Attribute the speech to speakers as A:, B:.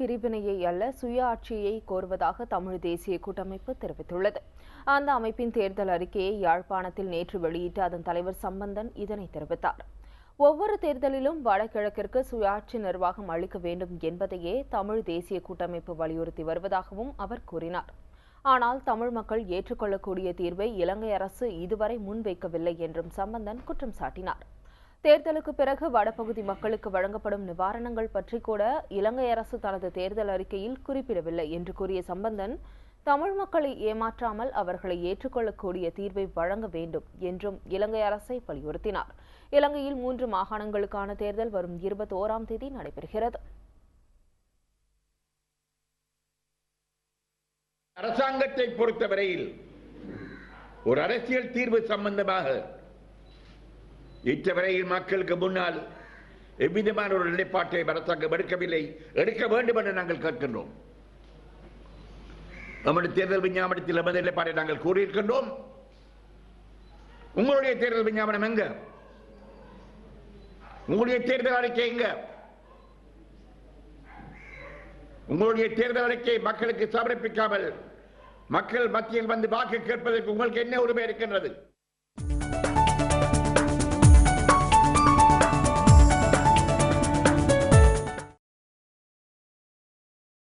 A: பிரிவினையை அல்ல சுயாட்சியை கோருவதாக தமிழ் தேசிய கூட்டமைப்பு தெரிவித்துள்ளது. அந்த அமைப்பின் தேர்தல் அறிக்கையை யாழ்ப்பாணத்தில் நேற்று வெளியிட்டு அதன் தலைவர் சம்பந்தன் இதனை தெரிவித்தார். ஒவ்வொரு தேர்தலிலும் வடகிழக்கிற்கு சுயாட்சி நிர்வாகம் அளிக்க வேண்டும் என்பதையே தமிழ் தேசிய கூட்டமைப்பு வலியுறுத்தி வருவதாகவும் அவர் கூறினார். ஆனால் தமிழ் மக்கள் ஏற்றுக்கொள்ளக்கூடிய தீர்வை இலங்கை அரசு இதுவரை முன்வைக்கவில்லை என்றும் சம்பந்தன் குற்றம் சாட்டினார். தேர்தலுக்கு பிறகு வடபகுதி மக்களுக்கு வழங்கப்படும் நிவாரணங்கள் பற்றி கூட இலங்கை அரசு தனது தேர்தல் அறிக்கையில் குறிப்பிடவில்லை என்று கூறிய சம்பந்தன், தமிழ் மக்களை ஏமாற்றாமல் அவர்களை ஏற்றுக்கொள்ளக்கூடிய தீர்வை வழங்க வேண்டும் என்றும் இலங்கை அரசை வலியுறுத்தினார். இலங்கையில் 3 மாகாணங்களுக்கான தேர்தல் வரும் 21ஆம் தேதி நடைபெறுகிறது.
B: அரசாங்கத்தை பொறுத்தவரையில் ஒரு அரசியல் தீர்வு சம்பந்தமாக இத்தவரையில் மக்களுக்கு முன்னால் எவ்விதமான ஒரு நிலைப்பாட்டை அரசாங்கம் எடுக்கவில்லை, எடுக்க வேண்டும் என்று நாங்கள் கேட்கின்றோம். நம்முடைய தேர்தல் விஞ்ஞாபனத்தில் நமது நிலைப்பாட்டை நாங்கள் கூறியிருக்கின்றோம். உங்களுடைய தேர்தல் விஞ்ஞாபனம் எங்க? உங்களுடைய தேர்தல் அறிக்கை எங்க? உங்களுடைய தேர்தல் அறிக்கை மக்களுக்கு சமர்ப்பிக்காமல் மக்கள் மத்தியில் வந்து வாக்கு கேட்பதற்கு உங்களுக்கு என்ன உரிமை இருக்கின்றது?